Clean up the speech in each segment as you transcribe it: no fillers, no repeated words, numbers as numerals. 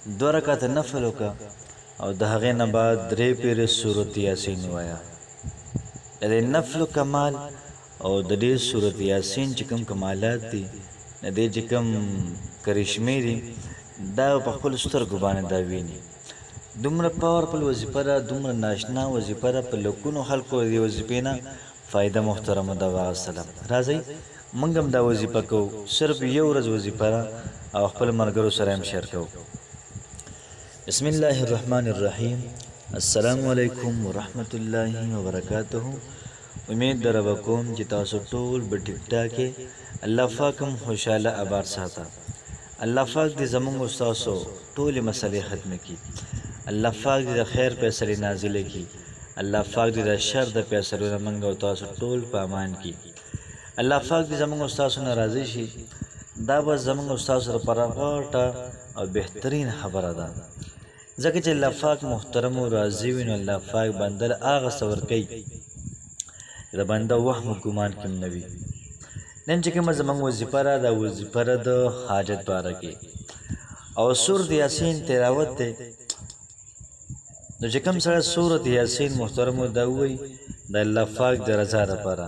دو رکعت نفل وکړه او د هغې نه بعد 3 پیرې سورت یاسین ووایه. د دې نفلو کمال او د دې سورت یاسین چې کوم کمالات دي د دې چې کوم کرشمې دي دا په خپلو سترګو باندې دا ویني. دومره پاورفل وظیفه ده، دومره ناشنا وظیفه ده، په لکونو خلکو د دې وظیفې نه فایده محترمه ده. وسلام راځئ موږ هم دا وظیفه کوو، صرف یو ورځ وظیفه ده او خپل ملګرو سره هم شیر کوو. بسم الله الرحمن الرحیم. السلام علیکم ورحمت الله وبرکاته. امید در به کوم چې تاسو ټول به ټیک ټاکې. الله پاک هم خوشحاله آباد ساته. الله پاک دې زموږ ستاسو ټولې مسلې ختمې کړي. الله پاک دې د خیر فیصلې نازلې کړي. الله پاک دې د شر د فیصلو نه موږ او تاسو ټول په امان کړي. الله پاک دې زموږ ستاسو نه راضي شي. دا به زموږ ستاسو لپاره غوټه او بهترین خبره ده، ځکه چې الله پاک محترم او راضي وي نو الله پاک بنده له هغه څه ورکوي د بنده وهم او ګمان کې نه وي. نن چې کومه زموږ وظیفه ده دا وظیفه ده د حاجت باره کې او سورت یاسین تلاوت دی. نو چې کوم سره سورت یاسین محترمو دا ووایي د الله پاک د رضا لپاره.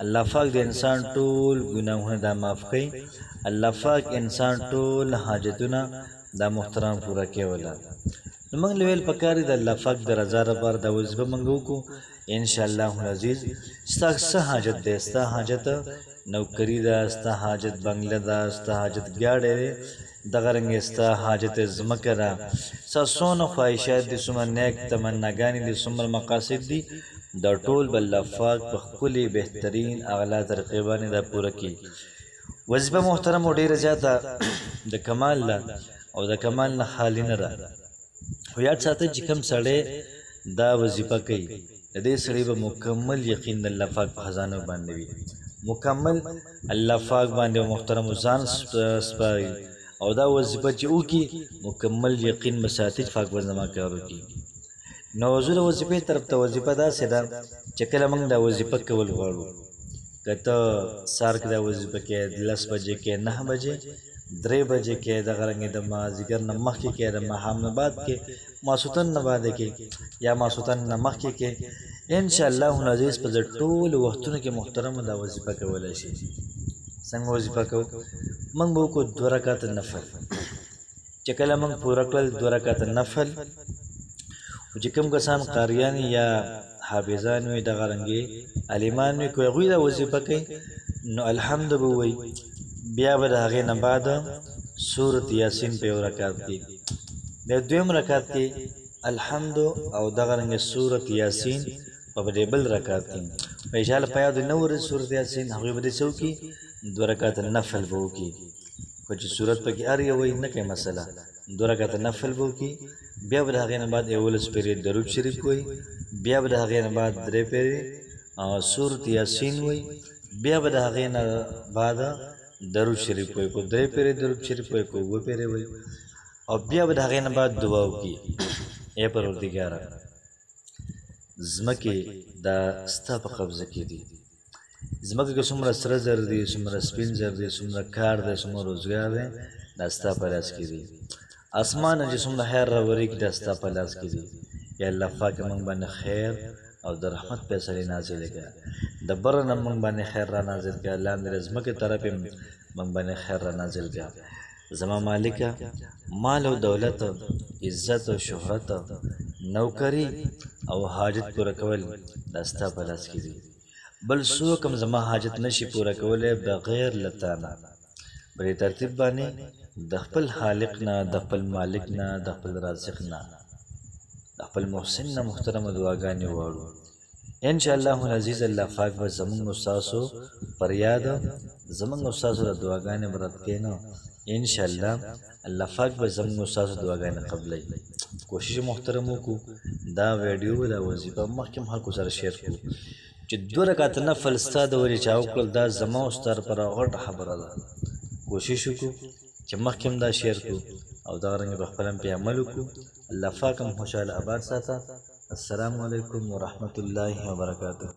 الله پاک د انسان ټول ګناهونه دا معاف کوي. الله پاک انسان ټول حاجتونه دا محترم پوره کوي. نو موږ له ویل پکار دي د الله پاک د رضا لپاره دا وظیفه موږ وکړو. انشاءالله العزیز ستا څه حاجت دی؟ ستا حاجت نوکري ده، ستا حاجت بنګله ده، ستا حاجت ګاډی دی، دغه رنګې ستا حاجت ځمکه ده، ستا څومره خواهشات دي، څومره نیک تمناګانې دي، څومره مقاصد دي، دا ټول به الله پاک په ښکلې بهترین اغلا طریقې باندې دا پوره کړي. وظیفه محترمو ډېره زیاته د کمال ده او د کمال نه خالي نه ده. خو یاد ساتئ چې کوم سړی دا وظیفه کوي د دې سړي به مکمل یقین د الله پاک په خزانو باندې وي، مکمل الله پاک باندې محترمو ځان سپاري او دا وظیفه چې وکړي مکمل یقین به ساتي چې پاک به زما کار وکړي. نو زه د وظیفې طرف ته وظیفه داسې ده چې کله موږ دا وظیفه کول غواړو، که ته سهار کې دا وظیفه کوې 10 بجې کې، 9 بجې، 3 بجې کې، دغه رنګې د مازدیګر نه مخکې کې، د ماښام نه بعد کې، ماسوتن نه بعد کې یا ماسوتن نه مخکې کې، انشاءالله العزیز په ټولو وختونو کې محترمو دا وظیفه کولی شي. څنګه وظیفه کوو؟ موږ به وکړو 2 رکعت نفل. چې کله موږ پوره کړل 2 رکعت نفل، چې کوم کسان قاریان یا حافظان وي، دغه رنګې عالمان وي، که هغوی دا وظیفه کوي نو الحمد به ووایي. بیا به د هغې نه بعد سورت یاسین په 1 رکعت کې، د 2م رکعت کې الحمد او دغه رنګې سورت یاسین په دې بل رکعت کې په انشاءالله په یاد نه ورځي سورت یاسین هغوی به دې څه وکړي 2 رکعت نفل به وکړي. خو چې سورت پکې هر یو وایي نه کوي مسله، 2 رکعت نفل به وکړي. بیا به د هغې نه بعد 11 پیرې درود شریف وایي، بیا به د هغې نه بعد 3 پیرې سورت یاسین وایي، بیا به د هغې نه بعد درود شریف وایي، کو 3 پیرې درود شریف وایي، کو 2 پیرې وایي، او بیا به د هغې نه بعد دعا وکړي. ای پروردګاره ځمکې دا ستا په قبضه کې دي، ځمکه کې څومره سره زر دي، څومره سپین زر دي، څومره کار دی، څومره روزګار دی، دا ستا په لاس کې دي. اسمانه چې څومره خیر راوري کې دا ستا په لاس کې دي. یا الله پاک موږ باندې خیر او د رحمت فیصلې نازلې کړه، د بره نه موږ باندې خیر را نازل کړه، لاندې د ځمکې طرف یې موږ باندې خیر را نازل کړه. زما مالکه مال او دولت، عزت او شهرت، نوکری او حاجت پوره کول دا ستا په لاس کې دي. بل څوک هم زما حاجت نشي پوره کولی بغیر له تا نه. په دې ترتیب باندې د خپل خالق نه، د خپل مالک نه، د خپل رازق نه، د خپل محسن نه محترمه دعاګانې وغواړو. انشاءالله العزیز الله پاک به زموږ ستاسو پر یاد، زموږ ستاسو د دعاګانې به رد کوي. نو انشاءالله الله پاک به زموږ ستاسو دعاګانې قبلوي. کوشش محترم وکړو دا ویډیو دا وظیفه مخکې هم خلکو سره شیر کړو چې 2 رکعت نفل ستا د ولې چا وکړل دا زما او ستا لپاره غټه خبره ده. کوشش وکړو چې مخکې هم دا شیر کړو او دغه رنګې به خپل هم پرې عمل وکړو. الله پاک هم خوشحاله آباد ساته. السلام علیکم ورحمت الله وبرکاته.